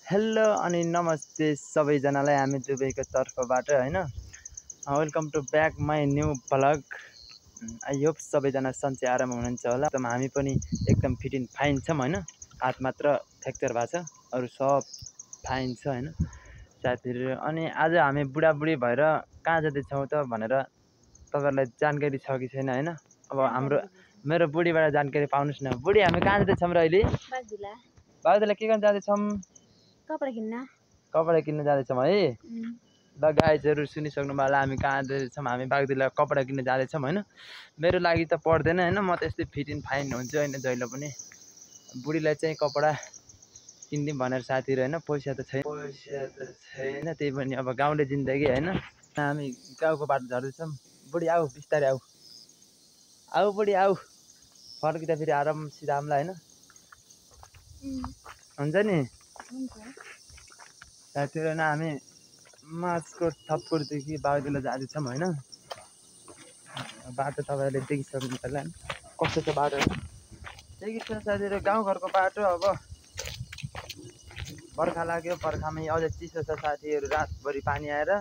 Hello अनि नमस्ते सबैजनालाई हामी दुबईको तर्फबाट हैन welcome to back my new blog. I hope सबैजना सन्चै आराम हुनुहुन्छ होला। त हामी पनि एकदम फिट एन्ड फाइन छौँ हैन। हात मात्र फ्र्याक्चर भएको छ, अरू सब फाइन छ हैन साथीहरु। अनि आज हामी बुढाबुढी भएर कहाँ जाँदैछौँ त भनेर तपाईहरुलाई जानकारी छ कि छैन हैन। अब मेरो बुढीबाट जानकारी पाउनुस् न। बुढी हामी कहाँ जाँदैछौँ र अहिले? बागदुला के गर्न जाँदैछौँ? कपडा किन्न जाँदैछौँ है। ल गाइजहरु सुनिसक्नु भयो होला हामी कहाँ जाँदैछौँ। हामी बागदुला कपडा किन्न जाँदैछौँ हैन। मेरो लागि त पर्दैन हैन, म त यस्तै फिट एन्ड फाइन हुन्छु हैन जहिले पनि। बुढीलाई चाहिँ कपडा किनिदिउँ भनेर साथीहरु हैन, पैसा त छैन त्यही पनि अब गाउँले जिन्दगी हैन। हामी गाउँको बाटो झर्दैछौँ। बुढी आऊ, बिस्तारै आऊ, आऊ बुढी आऊ। फर्किँदा फेरि आराम सिधा आउँला हैन, हुन्छ नि साथीहरु। हामी मास्को थप्पुरदेखि बागदुला जाँदैछौँ हैन। बाटो तपाईहरुले देखिसक्नु होला कस्तो छ बाटो। ठिकै छ साथीहरु, गाउँघरको बाटो। अब बर्खा लाग्यो, बर्खामै अझ चिसो छ साथीहरु। रातभरि पानी आएर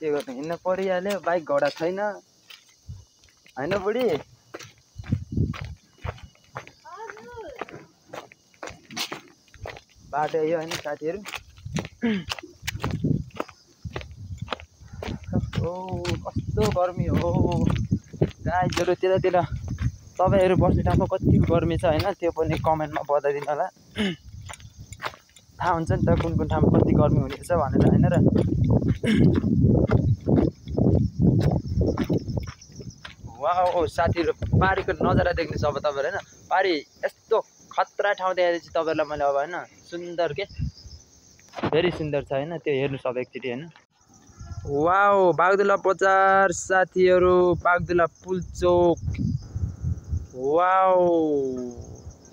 के गर्नु, हिँड्न परिहाल्यो। बाइक घोडा छैन हैन बुढी। बाटो यो हैन साथीहरु। ओ कस्तो गर्मी हो गाइजहरु। त्यतातिर तपाईहरु बस्ने ठाउँमा कति गर्मी छ हैन, त्यो पनि कमेन्टमा बताइदिनु होला। थाहा हुन्छ नि त कुन कुन ठाउँमा कति गर्मी हुनेछ भनेर हैन र। वाओ साथीहरु, पारीको नजारा देख्नुस् अब तपाईहरु हैन। पारी यस्तो खतरा ठाउँ देखाइदिएछु तपाईहरुलाई मैले अब हैन। सुन्दर के भेरी सुन्दर छ हैन, त्यो हेर्नुस् अब एकचोटि हैन। वाओ बागदुला बजार साथीहरु, बागदुला पुल चोक। वाओ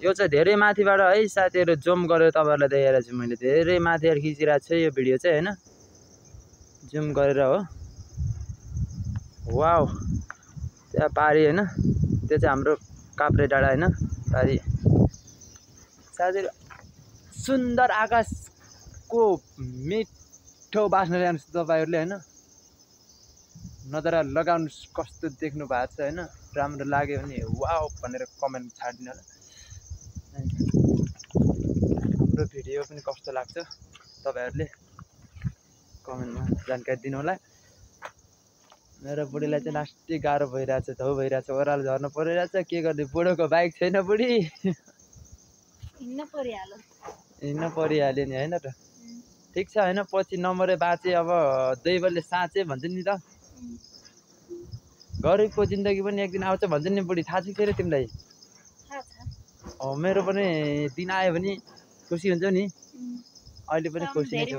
यो चाहिँ धेरै माथिबाट है साथीहरु, जुम गरेर तपाईहरुलाई देखाइरहेको छु मैले। धेरै माथिबाट खिचिरहेको छु यो भिडियो चाहिँ हैन, जुम गरेर हो। वाओ त्यहाँ पारी हैन, त्यो चाहिँ हाम्रो काप्रे डाँडा हैन पारी साथीहरु। सुन्दर आकाशको मिठो बास्ना ल्याउनुहोस् तपाईहरुले हैन। नजरा लगाउनुहोस् कस्तो देख्नु भएको छ हैन। राम्रो लाग्यो भने वाओ भनेर कमेन्ट छाड्दिनु होला। हाम्रो भिडियो पनि कस्तो लाग्छ तपाईहरुले कमेन्टमा जानकारी दिनु होला। मेरो बुढीलाई चाहिँ लास्टै गाह्रो भइरहेछ, धौ भइरहेछ, ओह्रालो झर्नु परिरहेछ। के गर्ने, बुढोको बाइक छैन बुढी, हिँड्न परिहाल्यो नि हैन त। ठिक छ हैन, पछि नमरे बाँचे अब दैवले साँचे भन्छ नि त। गरिबको जिन्दगी पनि एक दिन आउँछ भन्छ नि बुढी, थाहा छ कि छैन तिमीलाई? मेरो पनि दिन आयो भने खुसी हुन्छौ नि। अहिले पनि खुसी नै छौ,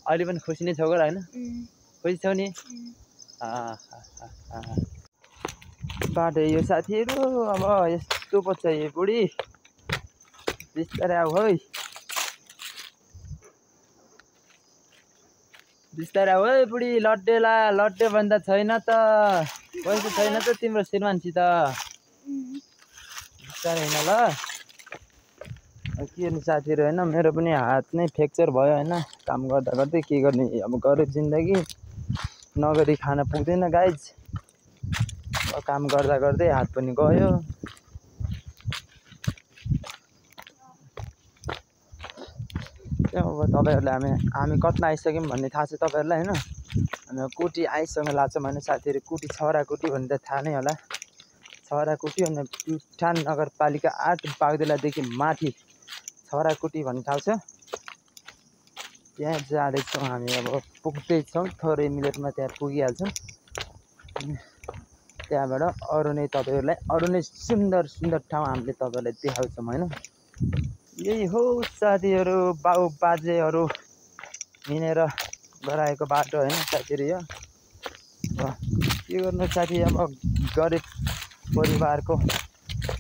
अहिले पनि खुसी नै छौ हैन? खुसी छौ नि। बाटो यो साथीहरु। अब यस्तो पो छ यो बुढी, बिस्तारै आऊ है, बिस्तारै आऊ है बुढी। लड्डेला लड्डे भन्दा छैन त, पैसा छैन त तिम्रो श्रीमानसित। बिस्तारै हिँड ल। के गर्नु साथीहरु हैन, मेरो पनि हात नै फ्र्याक्चर भयो हैन काम गर्दा गर्दै। के गर्ने, अब गरिब जिन्दगी, नगरी खान पुग्दैन गाइज। काम गर्दा गर्दै हात पनि गयो। अब तपाईहरुले हामी कता आइसक्यौँ भन्ने थाहा छ तपाईहरुलाई हैन। हामी कुटी आइसक्नु लाग्छ भने साथीहरु, कुटी छहराकुटी भन्ने त थाहा नै होला। छहराकुटी अनि प्युठान नगरपालिका 8 बागदुलादेखि माथि छहराकुटी भन्ने ठाउँ छ, त्यहाँ जाँदैछौँ हामी। अब पुग्दैछौँ, थोरै मिनटमा त्यहाँ पुगिहाल्छौँ। त्यहाँबाट अरू नै तपाईहरुलाई अरू नै सुन्दर सुन्दर ठाउँ हामीले तपाईहरुलाई देखाउँछौँ हैन। यही हो साथीहरु, बाउ बाजेहरू हिँडेर गराएको बाटो हैन साथीहरु यो। के गर्नु साथी, अब गरिब परिवारको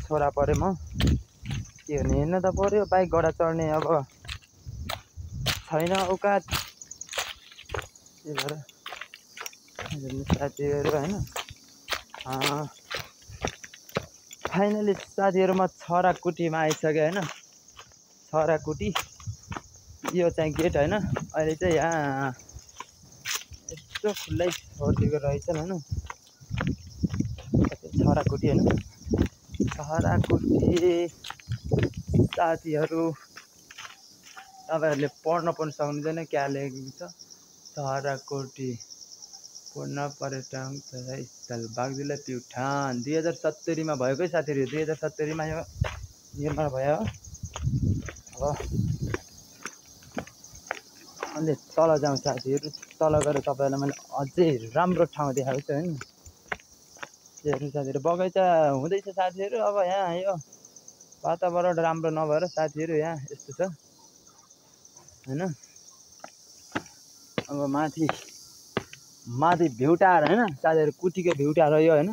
छोरा परे म, के गर्ने, हिँड्न त पर्यो। बाइक घोडा चढ्ने अब छैन औकात, त्यही भएर हेर्नु साथीहरु हैन। फाइनली साथीहरु म छराकुटीमा आइसके हैन। छराकुटी यो चाहिँ गेट हैन। अहिले चाहिँ यहाँ यस्तो खुल्लै छोडिदिएको रहेछन् हैन। छराकुटी हैन। छराकुटी साथीहरु तपाईहरुले पढ्न पनि सक्नुहुँदैन क्या लेखेको छ। छराकुटी पूर्ण पर्यटन स्थल बागजुला प्युठान 2070 मा भएको साथीहरु। 2070 मा यो निर्माण भयो। अब अनि तल जाउँ साथीहरु। तल गएर तपाईहरुलाई मैले अझै राम्रो ठाउँ देखाउँछु हैन। हेर्नु साथीहरु बगैँचा हुँदैछ साथीहरु। अब यहाँ यो वातावरण राम्रो नभएर साथीहरु यहाँ यस्तो छ हैन। अब माथि भ्यू टावर हैन साथीहरु। कुटीको भ्यू टावर यो हैन।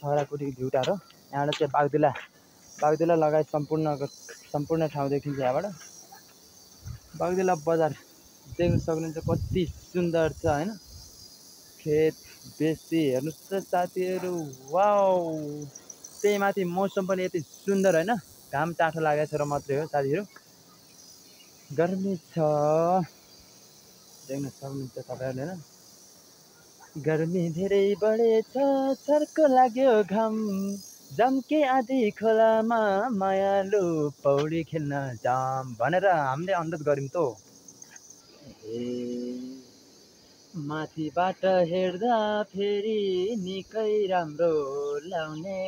छराकुटीको भ्यू टावर हो। यहाँबाट चाहिँ बागदुला लगायत सम्पूर्ण ठाउँ देखिन्छ यहाँबाट। बागदुला बजार देख्न सक्नुहुन्छ कति सुन्दर छ हैन। खेत बेसी हेर्नुस् त साथीहरु। वाउ त्यही माथि मौसम पनि यति सुन्दर हैन। घाम टाठो लागेको छ र मात्रै हो साथीहरु। गर्मी छ देख्न सक्नुहुन्छ तपाईहरुले हैन। गर्मी धेरै बढेछ छर्को लाग्यो घाम जम्के आधी खोलामा मायालु पौडी खेल्न जाम भनेर हामीले अनुरोध गर्यौं त। माथिबाट हेर्दा फेरि निकै राम्रो लाउने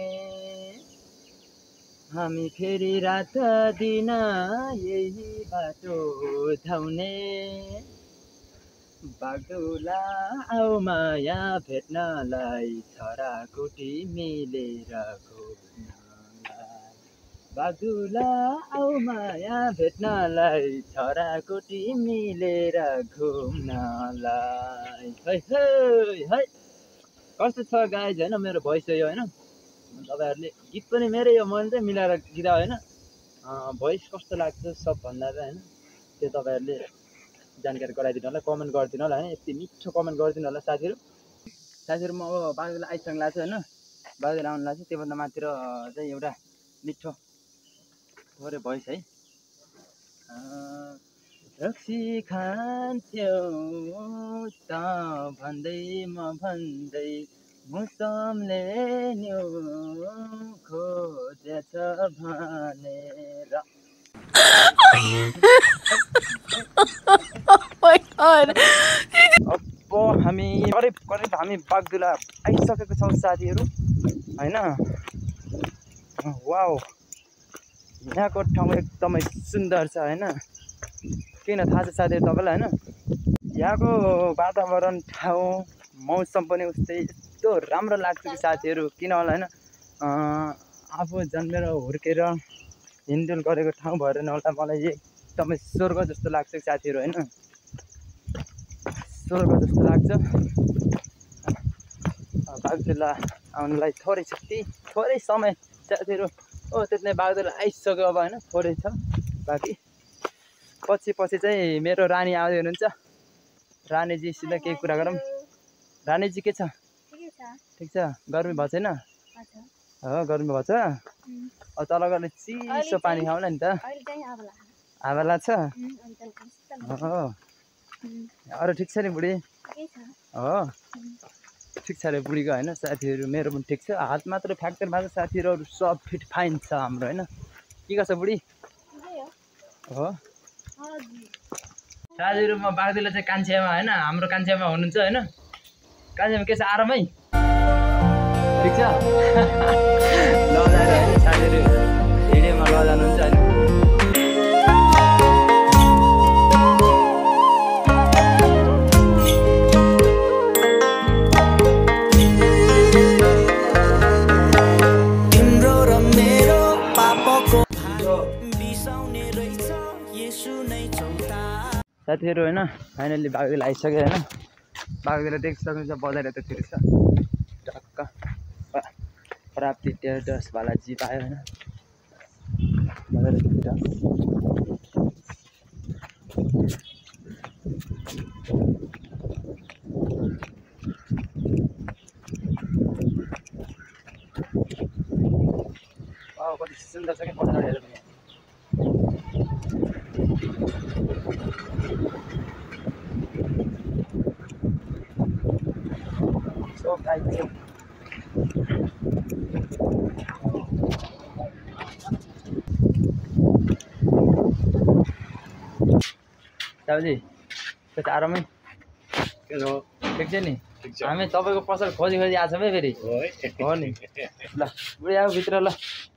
हामी फेरि रात दिन यही बाटो धाउने बागदुला आऊ माया भेट्नलाई छराकुटी मिलेर घुम्नलाई बागदुला आऊ माया भेट्नलाई छराकुटी मिलेर घुम्नलाई। है है कस्तो छ गाइज हैन मेरो भोइस यो हैन। तपाईहरुले गीत पनि मेरो यो मैले चाहिँ मिलाएर गीत हैन। भोइस कस्तो लाग्छ सबभन्दा चाहिँ हैन त्यो तपाईहरुले जानकारी गराइदिनु होला। कमेन्ट गरिदिनु होला हैन। यति मिठो कमेन्ट गरिदिनु होला साथीहरु। साथीहरु म अब बागदुला आइसक्नु लाग्छ हैन। बागदुला आउनु लाग्छ। त्योभन्दा माथि चाहिँ एउटा मिठो थोरै भोइस है। रक्सी खान्थ्यौ त भन्दै म भन्दै मौसमले न्यु खोजेछ भनेर। अब हामी करिब हामी बागदुला आइसकेको छौँ साथीहरु हैन। वाउ यहाँको ठाउँ एकदमै सुन्दर छ हैन। किन थाहा छ साथीहरु तपाईलाई हैन। यहाँको वातावरण ठाउँ मौसम पनि उस्तै यस्तो राम्रो लाग्छ कि साथीहरु किन होला हैन। आफू जन्मेर हुर्केर हिँडडुल गरेको ठाउँ भएर नहोला मलाई एकदमै स्वर्ग जस्तो लाग्छ साथीहरु हैन। स्वर्ग जस्तो लाग्छ। बागदुला आउनलाई थोरै समय साथीहरु। त्यति नै बागदुला आइसक्यो अब हैन। थोरै छ बाँकी। पछि चाहिँ मेरो रानी आउँदै हुनुहुन्छ। रानीजीसित केही कुरा गरौँ। रानीजी के छ? ठिक छ। गर्मी भएको छैन? हो गर्मी भएको छ। अब तल गएर चिसो पानी खाउँला नि त। आवाला छ। हो अरू ठिक छ नि बुढी? हो ठिक छ रे बुढीको हैन साथीहरु। मेरो पनि ठिक छ। हात मात्र फ्र्याक्चर भएको साथीहरु। अरू सब फिट फाइन छ हाम्रो हैन। के गर्छ बुढी? हो साथीहरु म बागदुला चाहिँ कान्छेमा हैन। हाम्रो कान्छेमा हुनुहुन्छ हैन। कान्छेमा के छ आरामै? ठिक छ। लजाएर हैन साथीहरु भिडियोमा लजानुहुन्छ हैन। साथीहरु हैन फाइनली बागदुला आइसक्यो हैन। बागदुला देख्न सक्नुहुन्छ बजार यतातिर छ टक्क। प्राप्ति ट्रेडर्स वाला जीप आयो हैन। बजार यतातिर सुन्दर छ के पछाडि हेर्नु सो गाइस साउजी त्यो आरामै के हो ठिक छ नि हामी तपाईको पसल खोजी खोजी आछौँ है फेरि हो नि ल बुढी आऊ भित्र ल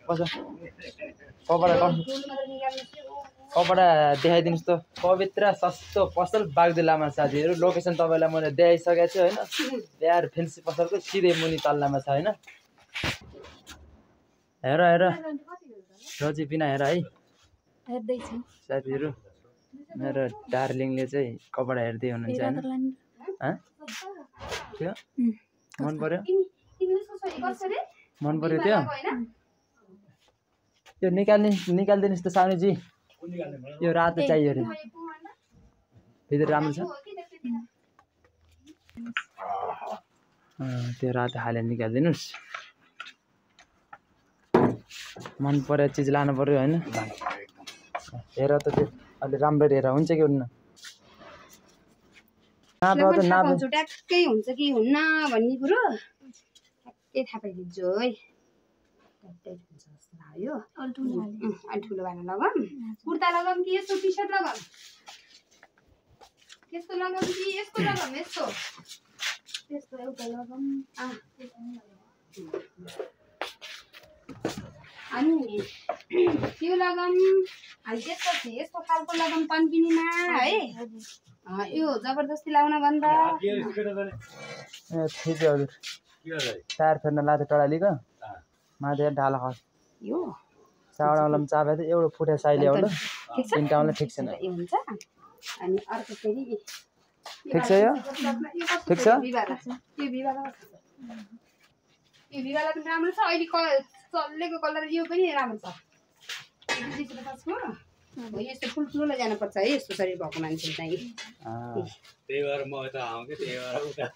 पस कपडा देखाइदिनुहोस् त पवित्र सस्तो पसल बागदुलामा साथीहरू लोकेसन तपाईँलाई मैले देखाइसकेको छु होइन यार फेन्सी पसलको सिधै मुनि तल्लामा छ होइन हेर हेर रोजी पिना हेर है साथीहरू मेरो डार्लिङले चाहिँ कपडा हेर्दै हुनुहुन्छ होइन त्यो मन पर्यो त्यो यो निकालिदिनुहोस् त सानुजी यो रातो चाहियो अरे भित्र राम्रो छ त्यो रातो हालेर निकालिदिनुहोस् मन पर्यो चिज लानु पर्यो होइन हेर त त्यो अलि राम्ररी हेर हुन्छ कि हुन्न ट्याक्कै हुन्छ कि हुन्न भन्ने कुरो ट्याक्कै थाहा पाइदिन्छु है ठुलो भाडा लगाम कुर्ता लगाम कि यस्तो टी सर्ट लगाम यस्तो लगाम कि यस्तो लगाम यस्तो एउटा लगाम अनि त्यो लगाम त्यसपछि यस्तो खालको लगाम तन्किनीमा है यो जबरजस्ती लाउन भन्दा टायर फेर्न लाथे टडालीको माथि ढाला खस यो चावडामा चापे त एउटा फुटे साइले होला तिनटा वाला ठिक छैन यो हुन्छ अनि अर्को फेरि ठिक छ यो ठिक छ यो भिवाला पनि राम्रो छ अहिले चल्लेको कलर यो पनि राम्रो छ यस्तो ठुल्ठुलो जानुपर्छ है यस्तो शरीर भएको मान्छे चाहिँ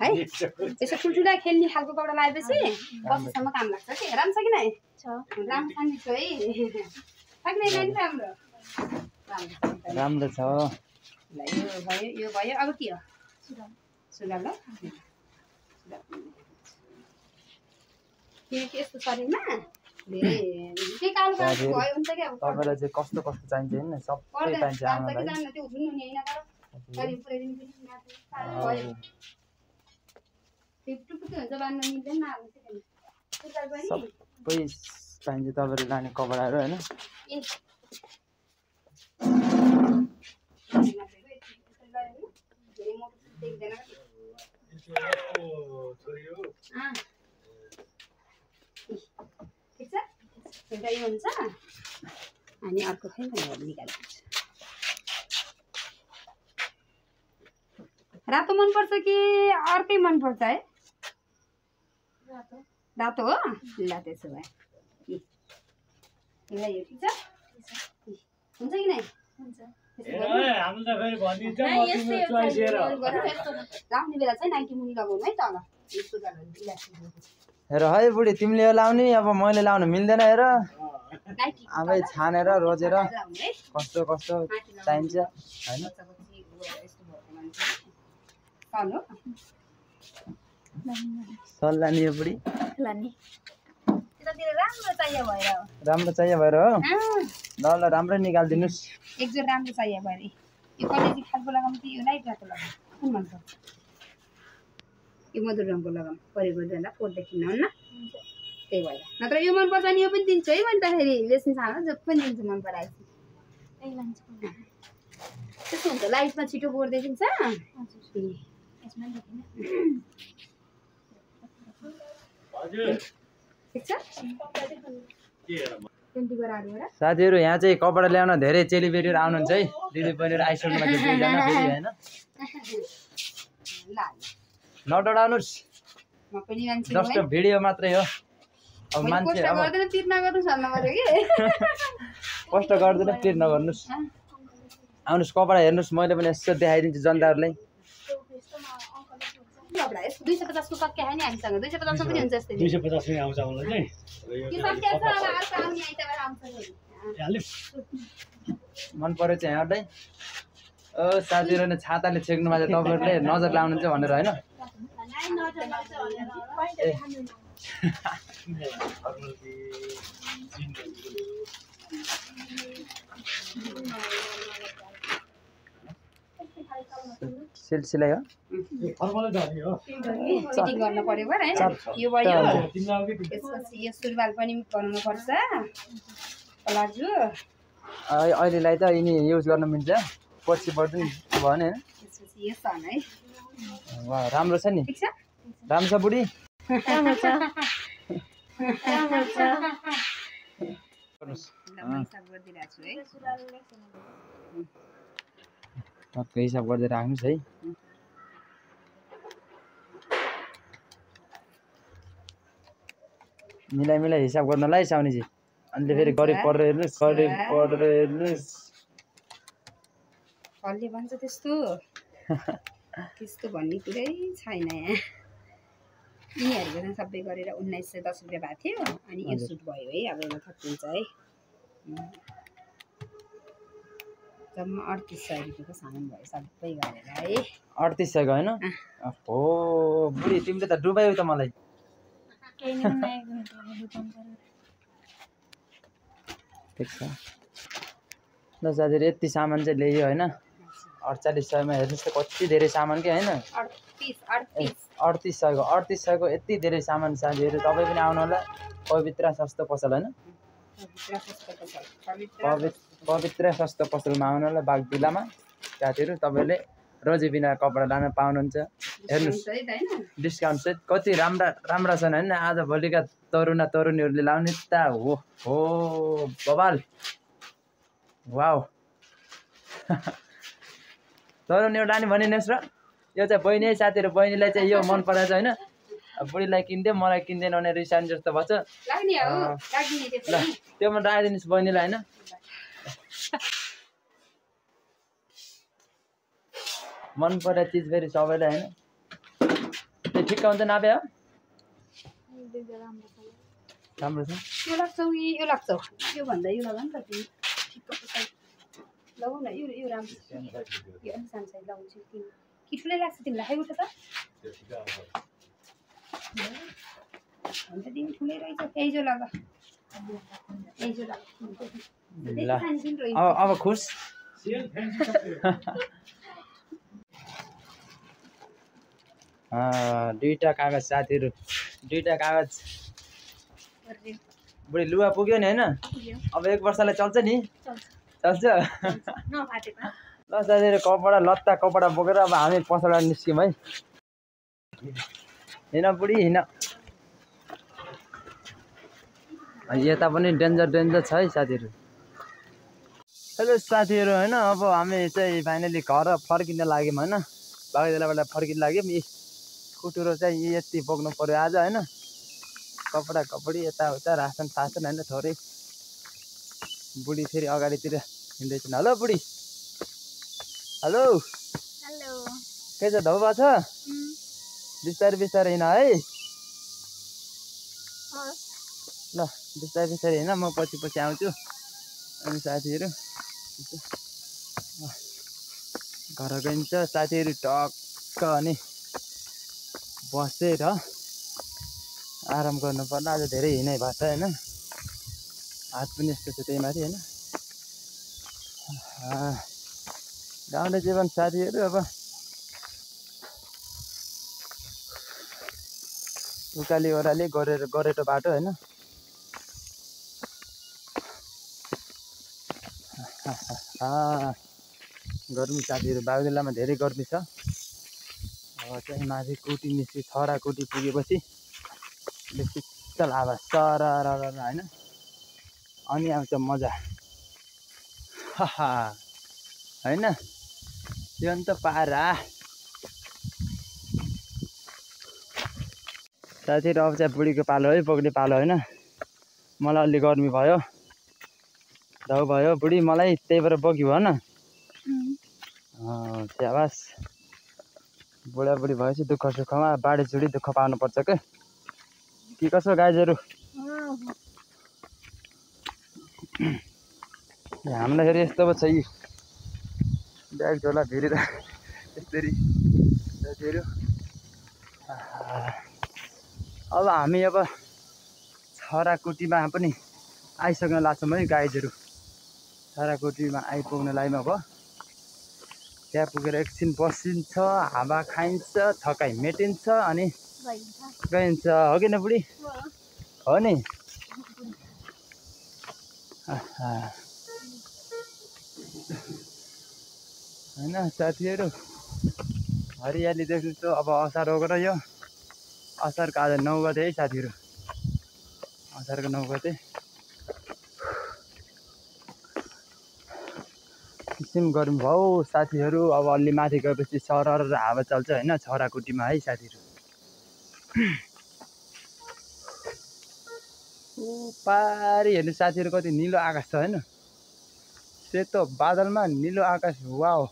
है यस्तो ठुल्ठुला खेल्ने खालको कपडा लगाएपछि बसेसम्म काम लाग्छ कि राम्रो छ कि नै राम्रो खाने छु है राम्रो छ यो भयो अब के हो सुगालो किनकि यस्तो शरीरमा तपाईँलाई चाहिँ कस्तो कस्तो चाहिन्छ होइन सबै चाहिन्छ आमालाई सबै चाहिन्छ तपाईँले लाने कपडाहरू होइन एउटा यो हुन्छ अनि अर्को खै निकालिदिन्छु रातो मनपर्छ कि अर्कै मनपर्छ है रातो हो ल त्यसो भए ल यो ठिक छ हुन्छ कि नै लाउने बेला चाहिँ नाइटी मुनि लगाउनु है तल हेर है बुढी तिमीले लाउने अब मैले लाउनु मिल्दैन हेर आफै छानेर रोजेर कस्तो कस्तो चाहिन्छ होइन सल्लाह नि यो बुढी राम्रो चाहियो भएर हो ल ल राम्रै निकालिदिनुहोस् एकजोड राम्रो चाहियो भएर यो कलेजी खालको लगाम कि यो लाइट रातो लगाम कुन मनपर्छ यो मधुर रङको लगाम परेको बेला पोर्दै किन्नुहुन्न त्यही भएर नत्र यो मनपर्छ नि यो पनि दिन्छु है मैले त फेरि बेच्ने सामान जो पनि दिन्छु मन पराएपछि त्यस्तो हुन्छ लाइटमा छिटो पोर्दै दिन्छ साथीहरू यहाँ चाहिँ कपडा ल्याउन धेरै चेलीबेटीहरू आउनुहुन्छ है दिदी बहिनीहरू आइसक्नुमा थियो दुईजना फेरि होइन नडराउनुहोस् जस्ट भिडियो मात्रै हो अब मान्छे कष्ट गर्दैन पिर नगर्नुहोस् आउनुहोस् कपडा हेर्नुहोस् मैले पनि यसो देखाइदिन्छु जनताहरूलाई कपडा यस 250 को सक्या है नि हामीसँग 250 को पनि हुन्छ जस्तै 250 नै आउँछ मलाई चाहिँ के सक्या छ अब अर्को आउने आइतबार आउँछ नि हाल्यो मन पर्यो चाहिँ हेर्दै साथीहरु ने छाताले छेक्नुमा चाहिँ तपाईहरुले नजर लाउनुहुन्छ भनेर हैन सिलसिलै हो फर्मलै जाने हो फिटिङ गर्न पर्यो भर हैन यो भयो त्यसपछि यो सुरुवाल पनि बनाउनु पर्छ प्लाजो अहिलेलाई त यिनी युज गर्न मिल्छ पछि पर्दैन भने हैन त्यसपछि यो सन है वाह राम्रो छ नि ठीक छ राम्रो छ बुढी राम्रो छ हिसाब गरिदिरहेको छु है टक्कै हिसाब गर्दै राख्नुस् है मिलाइ मिलाइ हिसाब गर्नलाई साउनीजी अनि फेरि गरिब परेर हेर्नुस् कसले भन्छ त्यस्तो त्यस्तो भन्ने कुरै छैन यहाँ यिनीहरूको सबै गरेर 1910 रुपियाँ भएको थियो अनि यो सुट भयो है अब यसमा थपिन्छ है जम्मा 3800 रुपियाँको सामान भयो सबै गरेर है 3800 को हैन हो बुढी तिमीले त डुबायौ त मलाई ठिक छ ल साथीहरु यति सामान चाहिँ ल्यायो हैन 4800 मा हेर्नुस् त कति धेरै सामान के हैन 3800 को यति धेरै सामान साथीहरु तपाई पनि आउनु होला पवित्र सस्तो पसल हैन पवित्र सस्तो पसलमा आउनु होला बागदुलामा साथीहरु तपाईले रोजी बिना कपडा लान पाउनुहुन्छ हेर्नुस् डिस्काउन्ट सहित कति राम्रा छन् हैन आज भोलिका तरुणीहरुले लाउने त हो बबाल वाउ तरुणीहरु लाने भनिनेस् र यो चाहिँ बहिनी साथीहरु बहिनीलाई चाहिँ यो मन पराछ हैन बुढीलाई किन्दै मलाई किन्दैन भने रिसान जस्तो भन्छ लाग्ने हो लाग्ने ल त्यो मन राखिदिनुस् बहिनीलाई हैन मन पर्ने चीज फेरि सबैलाई हैन त्यो ठिक हुन्छ नापे हो राम्रो छ यो लाग्छौ यो लाग्छौ यो भन्दा यो लगा नि त तिमी ठिक्कको साइज लगाउ न यो राम्रो छ यो अलि सानो साइज लगाउँछु कि ठुलै लाग्छ तिमीलाई खाइ उठ त अन्त तिमी ठुलै रहेछ एजो लगा एजो लगा ल अब खुश दुईटा कागज साथीहरु दुईटा कागज बुढी लुगा पुग्यो नि हैन अब 1 वर्षलाई चल्छ नि चल्छ ल साथीहरु कपडा लत्ता कपडा बोकेर अब हामी पसलबाट निस्क्यौं है हिँड बुढी हिँड यता पनि डेन्जर छ है साथीहरु हेलो साथीहरु हैन अब हामी चाहिँ फाइनली घर फर्किन लाग्यौं हैन बागदुलाबाट फर्किन लाग्यौं कुटुरो चाहिँ यति बोक्नु पर्यो आज हैन कपडा कपडी यताउता रासन सासन हैन थोरै बुढी फेरि अगाडितिर हिँड्दैछन् हेलो बुढी हेलो के छ धौ भएको छ बिस्तारै हिँड है ल बिस्तारै हिँड म पछि आउँछु अनि साथीहरु घर गइन्छ साथीहरु टक्क अनि बसेर आराम गर्नु पर्ला आज धेरै हिँडाइ भएको छ हैन हात पनि यस्तो छ त्यही माथि हैन गाउँले जीवन साथीहरु अब उकाली ओराली गरेटो बाटो हैन गर्मी साथीहरु बागदुलामा धेरै गर्मी छ अब चाहिँ माथि कुटी निस्कि छरा कुटी पुगेपछि शीतल आवाज सरर हैन अनि आउँछ मजा हैन त्यो त पारा साथीहरु अब चाहिँ बुढीको पालो है बोक्ने पालो हैन मलाई अलि गर्मी भयो धौ भयो बुढी मलाई त्यही भएर बोक्यो भन स्याबास बुढाबुढी भएपछि दुःख सुखमा बाढीचुडी दुःख पाउनुपर्छ के कसो गाईजहरू हामीलाई फेरि यस्तो पो छ यी ब्याग झोला भिरेर यसरी साथीहरू अब हामी अब छराकुटीमा पनि आइसक्न लाग्छौँ है गाईजहरू छराकुटीमा आइपुग्न लागिमा भयो त्यहाँ पुगेर एकछिन बसिन्छ हावा खाइन्छ थकाइ मेटिन्छ अनि गइन्छ हो कि न बुढी हो नि होइन साथीहरू हरियाली देख्छु अब असार हो र यो असारको आज 9 गते है साथीहरू असारको 9 गते किसिम गरौँ भाउ साथीहरू अब अलि माथि गएपछि सरर हावा चल्छ होइन छराकुटीमा है साथीहरू पारी हेर्नु साथीहरू कति निलो आकाश छ होइन सेतो बादलमा निलो आकाश वाओ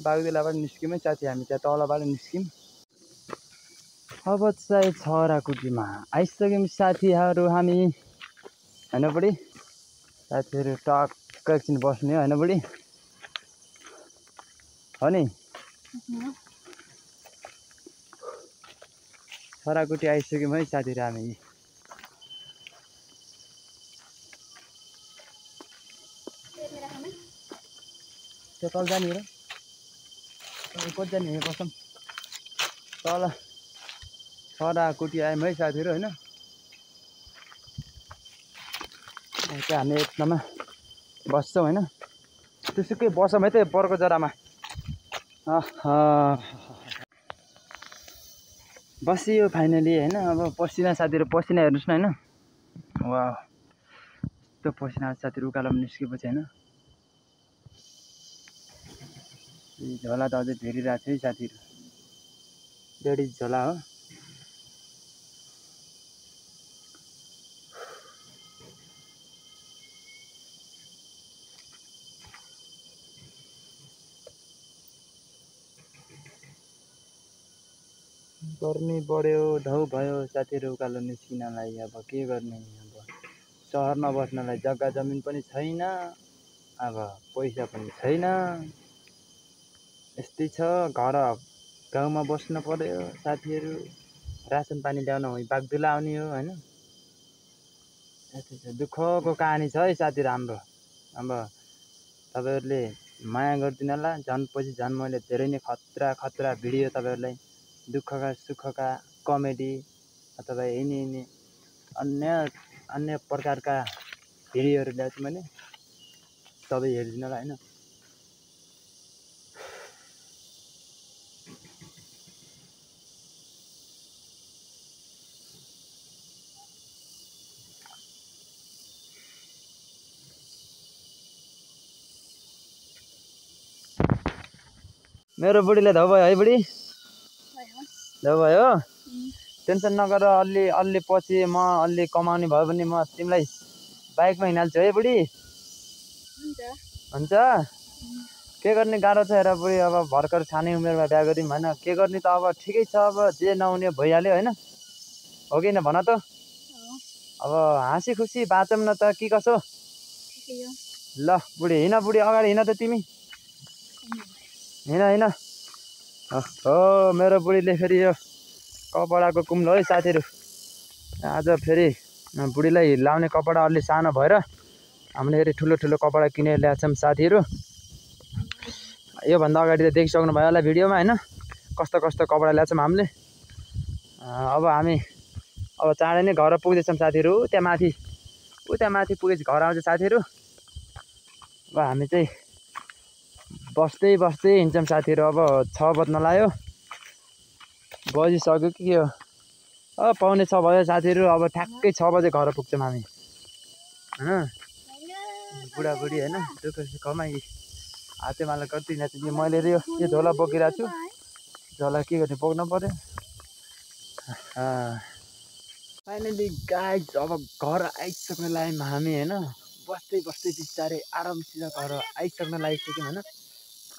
बागदुलाबाट निस्क्यौँ है साथी हामी त्यहाँ तलबाट निस्क्यौँ अब चाहिँ छराकुटीमा आइसक्यौँ साथीहरू हामी होइन बुढी साथीहरू टक्क एकछिन बस्ने होइन बुढी हो नि छराकुटी आइसक्यौँ है साथीहरू हामी त्यो तल जाने हो र कति जाने हो कसम तल छराकुटी आयौँ है साथीहरू होइन त्यहाँ हामी एकदमै बस्छौँ होइन त्यसुकै बसौँ है त बरको जरामा बसियो फाइनली होइन अब पसिना साथीहरू पसिना हेर्नुहोस् न होइन वा यस्तो पसिना साथीहरू उकालोमा निस्केपछि होइन झोला त अझै भेरिरहेको छ है साथीहरू लेडिज झोला हो गर्मी बढ्यो ढौ भयो साथीहरू उकालो निस्किनलाई अब के गर्ने अब सहरमा बस्नलाई जग्गा जमिन पनि छैन अब पैसा पनि छैन यस्तै छ घर गाउँमा बस्न पर्यो साथीहरू रासन पानी ल्याउन हो बागदुला आउने हो होइन यस्तै छ दुःखको कहानी छ है साथीहरू हाम्रो अब तपाईँहरूले माया गरिदिनु होला झन् पछि झन् मैले धेरै नै खतरा भिडियो तपाईँहरूलाई दुःखका सुखका कमेडी अथवा यिनी अन्य प्रकारका भिडियोहरू ल्याउँछु मैले सबै हेरिदिनु होला होइन मेरो बुढीले धौ भयो है बुढी धौ भयो टेन्सन नगर अलि पछि म अलि कमाउने भयो भने म तिमीलाई बाइकमा हिँडाल्छु है बुढी हुन्छ के गर्ने गाह्रो छ हेर बुढी अब भर्खर सानै उमेरमा बिहा गऱ्यौँ होइन के गर्ने त अब ठिकै छ अब जे नहुने भइहाल्यो होइन हो कि न भन त अब हाँसी खुसी बाँचौँ न त के कसो ल बुढी हिँड बुढी अगाडि हिँड त तिमी हिँड हो मेरो बुढीले फेरि यो कपडाको कुम्लो है साथीहरू आज फेरि बुढीलाई लाउने कपडा अलि सानो भएर हामीले फेरि ठुलो कपडा किनेर ल्याएको छौँ साथीहरू योभन्दा अगाडि त देखिसक्नु भयो होला भिडियोमा होइन कस्तो कपडा ल्याएको छौँ हामीले अब हामी अब चाँडै नै घर पुग्दैछौँ साथीहरू त्यहाँ माथि पुगेपछि घर आउँछ साथीहरू अब हामी चाहिँ बस्दै हिँड्छौँ साथीहरू अब 6 बज्न लाग्यो बजिसक्यो कि के हो अब पाउने 6 भयो साथीहरू अब ठ्याक्कै 6 बजे घर पुग्छौँ हामी होइन बुढाबुढी होइन दुःख सुखमा हातेमाला गर्दै मैले यो झोला बोकिरहेको छु झोला के गर्ने बोक्नु पर्यो फाइनली गाइज अब घर आइसक्न लाग्यौँ हामी होइन बस्दै बिस्तारै आरामसित घर आइसक्न लागिसक्यौँ होइन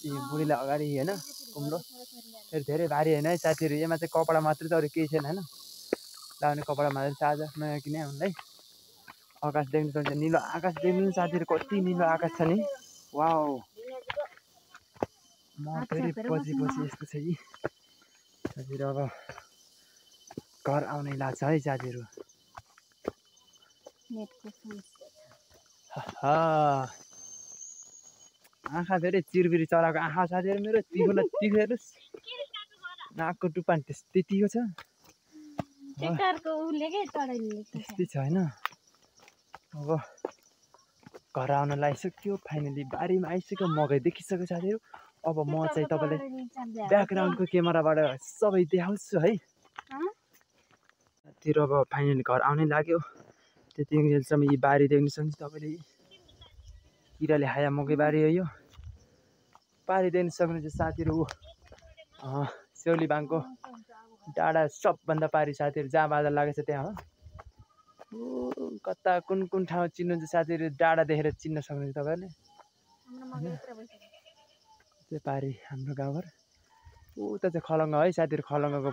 यी बुढीलाई अगाडि होइन कुम्रो फेरि धेरै भारी होइन है साथीहरू। यसमा चाहिँ कपडा मात्रै त अरू केही छैन होइन, लाउने कपडा मात्रै चार्जर नयाँ किने उनलाई। आकाश देख्न सक्छ, निलो आकाश देख्नु साथीहरू, कति निलो आकाश छ नि। वाउ, म फेरि पछि यस्तो छ कि साथीहरू अब घर आउनै लाग्छ है साथीहरू। आँखा फेरि चिरबिरी चराको आँखा साथीहरू मेरो तिखो न तिखो हेर्नुहोस्, नाकको टुप्पा नि त्यस्तै तिखो छ। त्यस्तै छ होइन। अब घर आउन लागिसक्यो फाइनली, बारीमा आइसक्यो, मकै देखिसक्यो साथीहरू। अब म चाहिँ तपाईँलाई ब्याकग्राउन्डको क्यामेराबाट सबै देखाउँछु है साथीहरू। अब फाइनली घर आउनै लाग्यो। त्यति बेलसम्म यी बारी देख्न सक्नुहुन्छ तपाईँले, किराले खाया मकै बारी हो यो। बारी देख्न सक्नुहुन्छ साथीहरू, सेउली बाङको डाँडा सबभन्दा पारी साथीहरू, जहाँ बादल लागेको छ त्यहाँ हो। कता कुन कुन ठाउँ चिन्नुहुन्छ साथीहरू, डाँडा देखेर चिन्न सक्नुहुन्छ तपाईँहरूले। त्यो पारी हाम्रो गाउँघर, उता चाहिँ खलङ्गा है साथीहरू, खलङ्गाको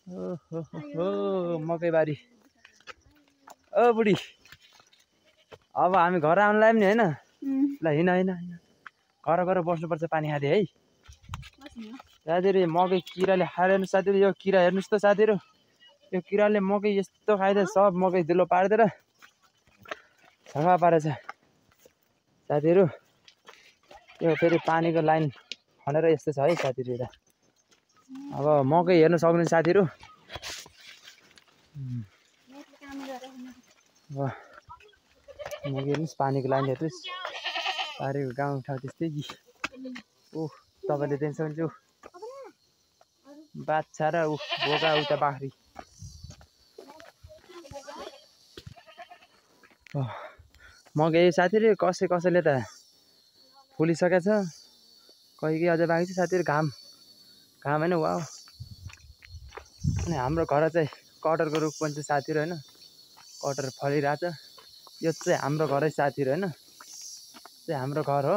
ओहो मकैबारी। ओ बुढी, अब हामी घर आउनु लाग्यो नि होइन। ल हिँड हिँड हिँड, घर गएर बस्नुपर्छ, पानी खाँदै है साथीहरू। मकै किराले खाएर हेर्नु साथीहरू, यो किरा हेर्नुहोस् त साथीहरू, यो किराले मकै यस्तो खाइदियो, सब मकै धुलो पारिदिएर सफा पारेछ साथीहरू। यो फेरि पानीको लाइन खनेर यस्तो छ है साथीहरू यता। अब मकै हेर्न सक्नुहुन्छ साथीहरू। मकै हेर्नुहोस्, पानीको लाइन हेर्नुहोस्, पारेको गाउँ ठाउँ त्यस्तै कि। ओह तपाईँले देख्न सक्नुहुन्छ बाछा र बोका उता बाख्री। मकै साथीहरू कसैले त फुलिसकेको छ, कोही अझै बाँकी छ साथीहरू। घाम होइन, वा। अनि हाम्रो घर चाहिँ कटहरको रुख पनि छ साथीहरू होइन, कटहर फलिरहेछ। यो चाहिँ हाम्रो घर है साथीहरू होइन, चाहिँ हाम्रो घर हो।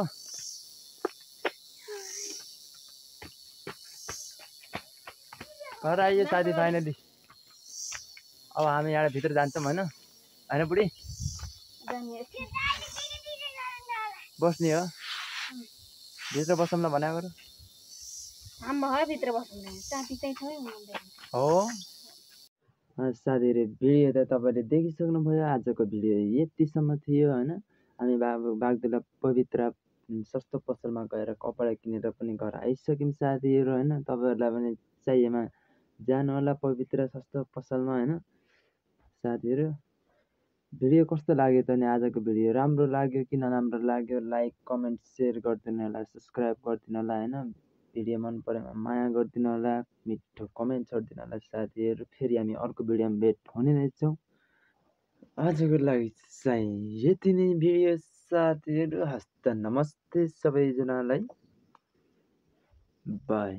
घर आइयो साथी फाइनली। अब हामी यहाँ भित्र जान्छौँ होइन, होइन बुढी बस्ने हो, भित्र बसौँ न भनेको हो साथीहरू। भिडियो त तपाईँले देखिसक्नुभयो, आजको भिडियो यतिसम्म थियो होइन। हामी बागदुला पवित्र सस्तो पसलमा गएर कपडा किनेर पनि घर आइसक्यौँ साथीहरू होइन। तपाईँहरूलाई पनि चाहिएमा जानु होला पवित्र सस्तो पसलमा होइन साथीहरू। भिडियो कस्तो लाग्यो त नि आजको भिडियो, राम्रो लाग्यो कि नराम्रो लाग्यो, लाइक कमेन्ट सेयर गरिदिनु होला, सब्सक्राइब गरिदिनु होला होइन। भिडियो मन परेमा माया गरिदिनु होला, मिठो कमेन्ट छोडिदिनु होला साथीहरू। फेरि हामी अर्को भिडियोमा भेट हुने नै छौँ। आजको लागि चाहिँ यति नै भिडियो साथीहरू। हस्त नमस्ते सबैजनालाई, बाई।